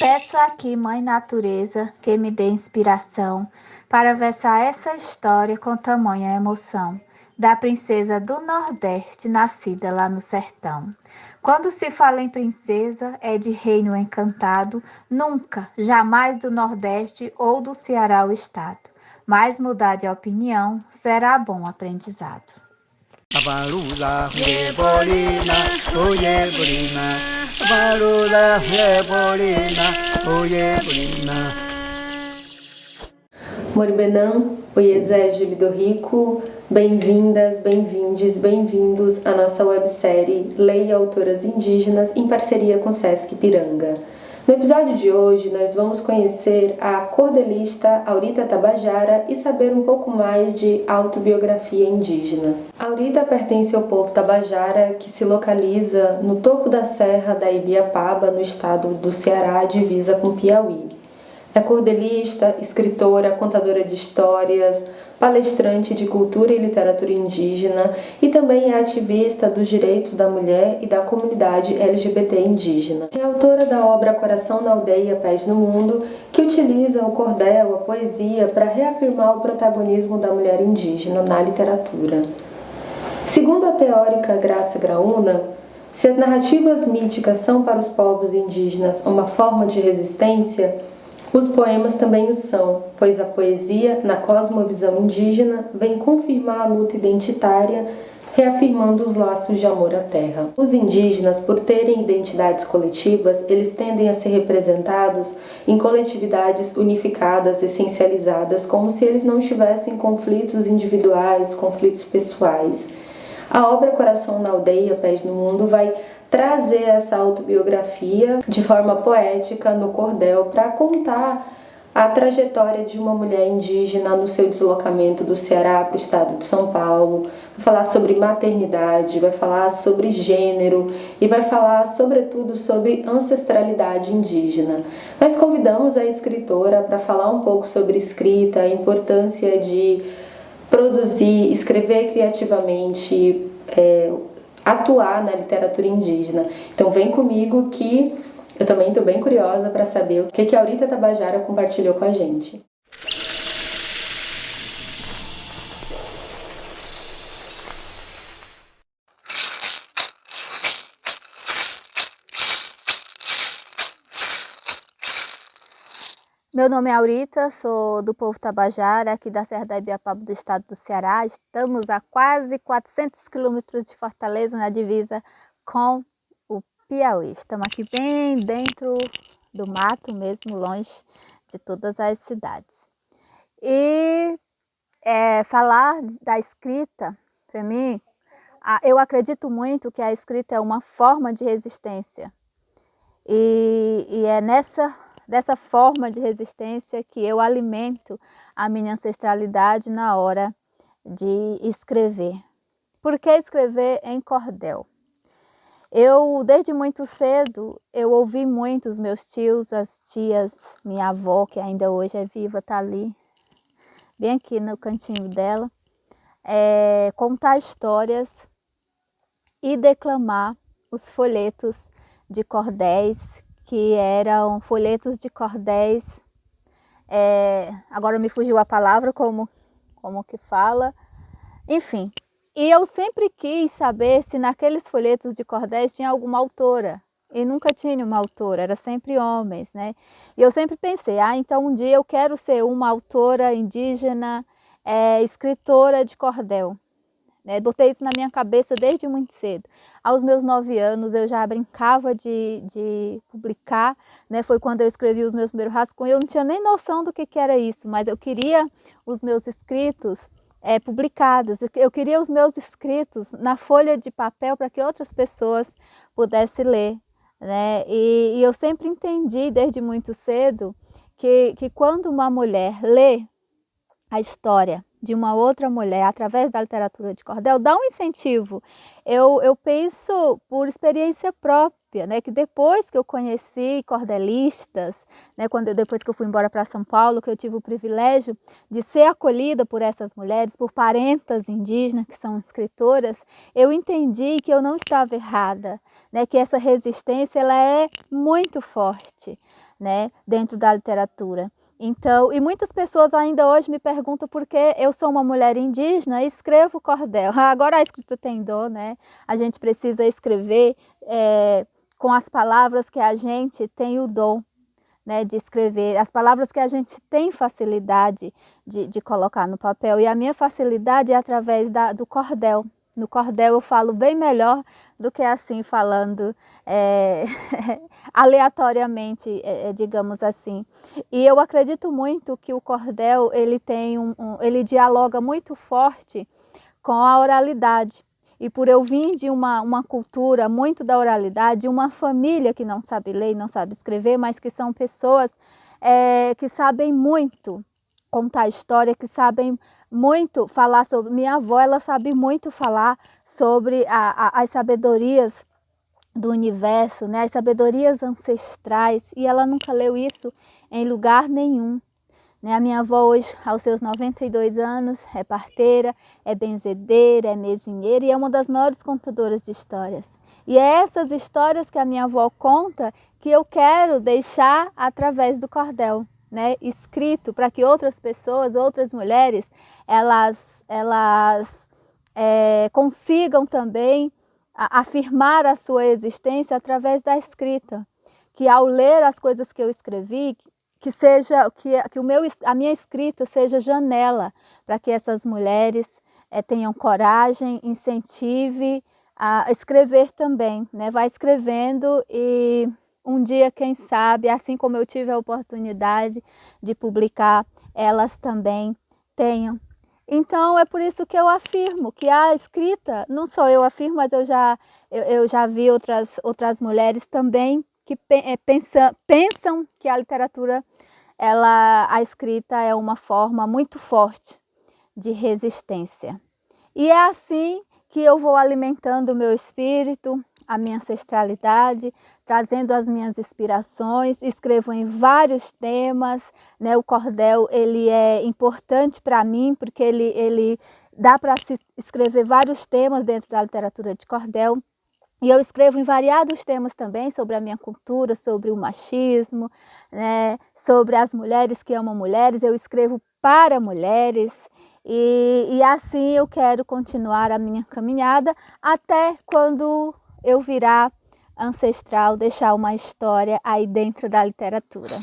Peço aqui, Mãe Natureza, que me dê inspiração para versar essa história com tamanha emoção, da princesa do Nordeste, nascida lá no sertão. Quando se fala em princesa, é de reino encantado, nunca, jamais do Nordeste ou do Ceará o estado. Mas mudar de opinião será bom aprendizado. Abalula Rebolina, oye bolina, Abalula Rebolina, oye bolina. Moribenã, Oiezé do Rico, bem-vindas, bem-vindes, bem-vindos à nossa websérie Leia Autoras Indígenas em parceria com Sesc Piranga. No episódio de hoje, nós vamos conhecer a cordelista Aurita Tabajara e saber um pouco mais de autobiografia indígena. Aurita pertence ao povo Tabajara, que se localiza no topo da serra da Ibiapaba, no estado do Ceará, divisa com Piauí. É cordelista, escritora, contadora de histórias, palestrante de cultura e literatura indígena e também é ativista dos direitos da mulher e da comunidade LGBT indígena. É autora da obra Coração na Aldeia, Pés no Mundo, que utiliza o cordel, a poesia, para reafirmar o protagonismo da mulher indígena na literatura. Segundo a teórica Graça Graúna, se as narrativas míticas são para os povos indígenas uma forma de resistência, os poemas também o são, pois a poesia, na cosmovisão indígena, vem confirmar a luta identitária, reafirmando os laços de amor à terra. Os indígenas, por terem identidades coletivas, eles tendem a ser representados em coletividades unificadas, essencializadas, como se eles não tivessem conflitos individuais, conflitos pessoais. A obra Coração na Aldeia, Pés no Mundo vai trazer essa autobiografia de forma poética no cordel para contar a trajetória de uma mulher indígena no seu deslocamento do Ceará para o estado de São Paulo, vai falar sobre maternidade, vai falar sobre gênero e vai falar sobretudo sobre ancestralidade indígena. Nós convidamos a escritora para falar um pouco sobre escrita, a importância de produzir, escrever criativamente, atuar na literatura indígena. Então vem comigo que eu também estou bem curiosa para saber o que a Aurita Tabajara compartilhou com a gente. Meu nome é Aurita, sou do povo Tabajara, aqui da Serra da Ibiapaba do estado do Ceará. Estamos a quase 400 quilômetros de Fortaleza, na divisa com o Piauí. Estamos aqui bem dentro do mato mesmo, longe de todas as cidades. E falar da escrita, para mim, eu acredito muito que a escrita é uma forma de resistência. E é dessa forma de resistência que eu alimento a minha ancestralidade na hora de escrever. Por que escrever em cordel? Desde muito cedo, eu ouvi muito os meus tios, as tias, minha avó, que ainda hoje é viva, está ali, bem aqui no cantinho dela, contar histórias e declamar os folhetos de cordéis, que eram folhetos de cordéis, agora me fugiu a palavra, como que fala, enfim. E eu sempre quis saber se naqueles folhetos de cordéis tinha alguma autora, e nunca tinha uma autora, era sempre homens, né? E eu sempre pensei, então um dia eu quero ser uma autora indígena, escritora de cordel. Botei isso na minha cabeça desde muito cedo. Aos meus 9 anos eu já brincava de publicar, né? Foi quando eu escrevi os meus primeiros rascunhos. Eu não tinha nem noção do que era isso, mas eu queria os meus escritos publicados. Eu queria os meus escritos na folha de papel para que outras pessoas pudessem ler, né? E eu sempre entendi desde muito cedo que quando uma mulher lê a história de uma outra mulher através da literatura de cordel, dá um incentivo. Eu penso por experiência própria, né, que depois que eu conheci cordelistas, né, depois que eu fui embora para São Paulo, que eu tive o privilégio de ser acolhida por essas mulheres, por parentas indígenas que são escritoras, eu entendi que eu não estava errada, né, que essa resistência ela é muito forte. né, dentro da literatura. Então, e muitas pessoas ainda hoje me perguntam por que eu sou uma mulher indígena e escrevo cordel. Agora a escrita tem dor, né? A gente precisa escrever com as palavras que a gente tem o dom, né, de escrever, as palavras que a gente tem facilidade de colocar no papel. E a minha facilidade é através do cordel. No cordel eu falo bem melhor do que assim falando aleatoriamente, digamos assim. E eu acredito muito que o cordel ele tem ele dialoga muito forte com a oralidade. E por eu vir de uma cultura muito da oralidade, de uma família que não sabe ler, não sabe escrever, mas que são pessoas que sabem muito contar história, que sabem muito falar sobre... Minha avó, ela sabe muito falar sobre as sabedorias do universo, né? As sabedorias ancestrais, e ela nunca leu isso em lugar nenhum. A minha avó hoje, aos seus 92 anos, é parteira, é benzedeira, é mesinheira e é uma das maiores contadoras de histórias. E é essas histórias que a minha avó conta que eu quero deixar através do cordel, né? Escrito para que outras pessoas, outras mulheres, elas consigam também afirmar a sua existência através da escrita. Que ao ler as coisas que eu escrevi, a minha escrita seja janela para que essas mulheres tenham coragem, incentive a escrever também, né? Vai escrevendo e um dia, quem sabe, assim como eu tive a oportunidade de publicar, elas também tenham. Então é por isso que eu afirmo que a escrita, não só eu afirmo, mas eu já vi outras mulheres também que pensam que a literatura, a escrita é uma forma muito forte de resistência. E é assim que eu vou alimentando o meu espírito, a minha ancestralidade, trazendo as minhas inspirações, escrevo em vários temas, né? O cordel ele é importante para mim porque ele dá para se escrever vários temas dentro da literatura de cordel. E eu escrevo em variados temas também sobre a minha cultura, sobre o machismo, né, sobre as mulheres que amam mulheres. Eu escrevo para mulheres e assim eu quero continuar a minha caminhada até quando eu virar ancestral, deixar uma história aí dentro da literatura.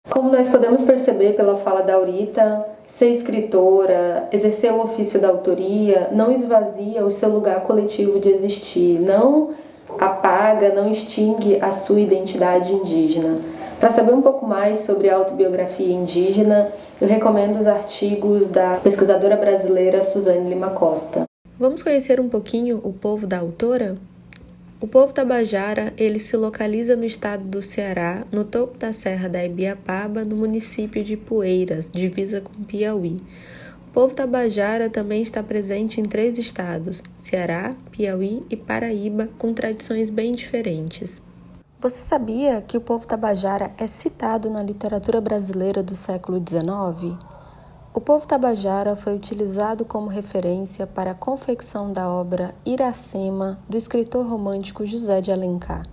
Como nós podemos perceber pela fala da Aurita, ser escritora, exercer o ofício da autoria, não esvazia o seu lugar coletivo de existir, não apaga, não extingue a sua identidade indígena. Para saber um pouco mais sobre a autobiografia indígena, eu recomendo os artigos da pesquisadora brasileira Suzane Lima Costa. Vamos conhecer um pouquinho o povo da autora? O povo tabajara, ele se localiza no estado do Ceará, no topo da Serra da Ibiapaba, no município de Poeiras, divisa com Piauí. O povo tabajara também está presente em 3 estados, Ceará, Piauí e Paraíba, com tradições bem diferentes. Você sabia que o povo tabajara é citado na literatura brasileira do século XIX? O povo tabajara foi utilizado como referência para a confecção da obra Iracema, do escritor romântico José de Alencar.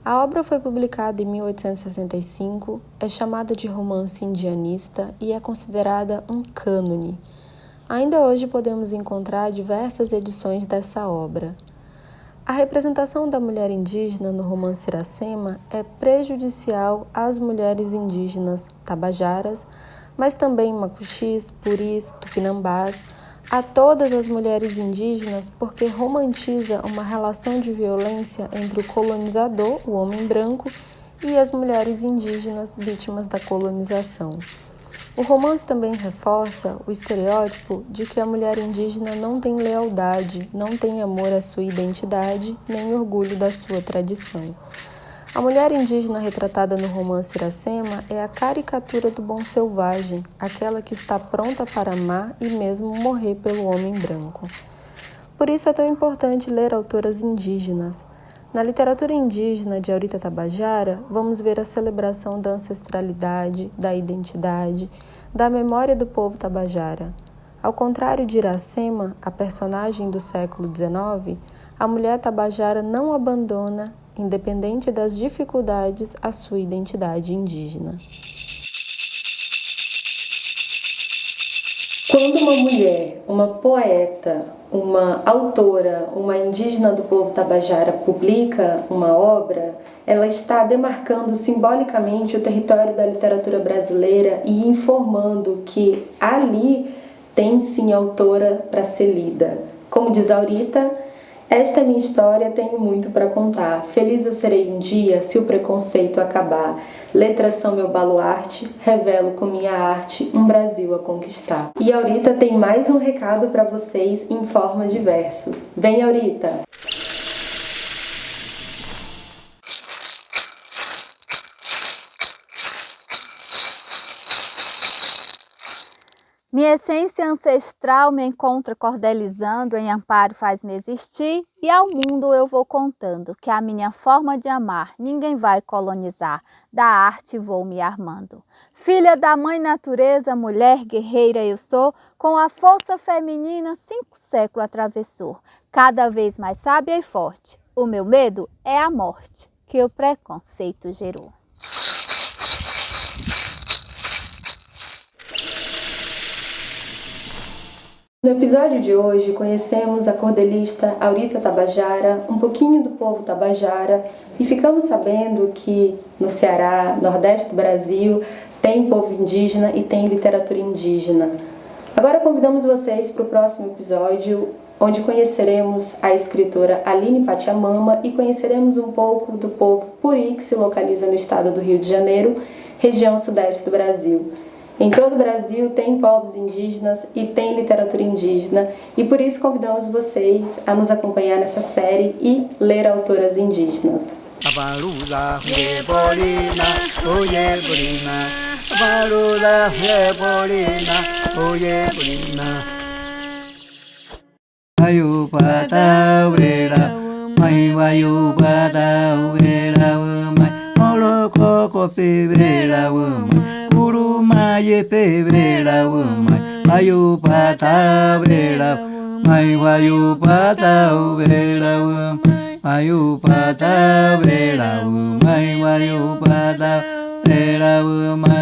A obra foi publicada em 1865, é chamada de romance indianista e é considerada um cânone. Ainda hoje podemos encontrar diversas edições dessa obra. A representação da mulher indígena no romance Iracema é prejudicial às mulheres indígenas tabajaras, mas também macuxis, puris, tupinambás, a todas as mulheres indígenas porque romantiza uma relação de violência entre o colonizador, o homem branco, e as mulheres indígenas vítimas da colonização. O romance também reforça o estereótipo de que a mulher indígena não tem lealdade, não tem amor à sua identidade, nem orgulho da sua tradição. A mulher indígena retratada no romance Iracema é a caricatura do bom selvagem, aquela que está pronta para amar e mesmo morrer pelo homem branco. Por isso é tão importante ler autoras indígenas. Na literatura indígena de Aurita Tabajara, vamos ver a celebração da ancestralidade, da identidade, da memória do povo tabajara. Ao contrário de Iracema, a personagem do século XIX, a mulher tabajara não abandona, independente das dificuldades, a sua identidade indígena. Quando uma mulher, uma poeta, uma autora, uma indígena do povo tabajara publica uma obra, ela está demarcando simbolicamente o território da literatura brasileira e informando que ali tem sim autora para ser lida. Como diz Aurita, esta é minha história, tenho muito para contar. Feliz eu serei um dia se o preconceito acabar. Letras são meu baluarte, revelo com minha arte um Brasil a conquistar. E Aurita tem mais um recado para vocês em forma de versos. Vem, Aurita! Minha essência ancestral me encontra cordelizando, em amparo faz-me existir, e ao mundo eu vou contando que a minha forma de amar ninguém vai colonizar, da arte vou me armando. Filha da mãe natureza, mulher guerreira eu sou, com a força feminina 5 séculos atravessou, cada vez mais sábia e forte. O meu medo é a morte, que o preconceito gerou. No episódio de hoje, conhecemos a cordelista Aurita Tabajara, um pouquinho do povo tabajara, e ficamos sabendo que no Ceará, nordeste do Brasil, tem povo indígena e tem literatura indígena. Agora convidamos vocês para o próximo episódio, onde conheceremos a escritora Aline Pachamama e conheceremos um pouco do povo Puri, que se localiza no estado do Rio de Janeiro, região sudeste do Brasil. Em todo o Brasil tem povos indígenas e tem literatura indígena, e por isso convidamos vocês a nos acompanhar nessa série e ler autoras indígenas. Abarula Yebolina, oh Yebolina, Abarula Yebolina, oh Yebolina. Ayu pata vera, mai wayu pata vera, mai moloko kopi vera, mai guru mai pe vera, mai ayu pata vera, mai wayu pata vera, ayu pata vera, mai wayu pata vera, mai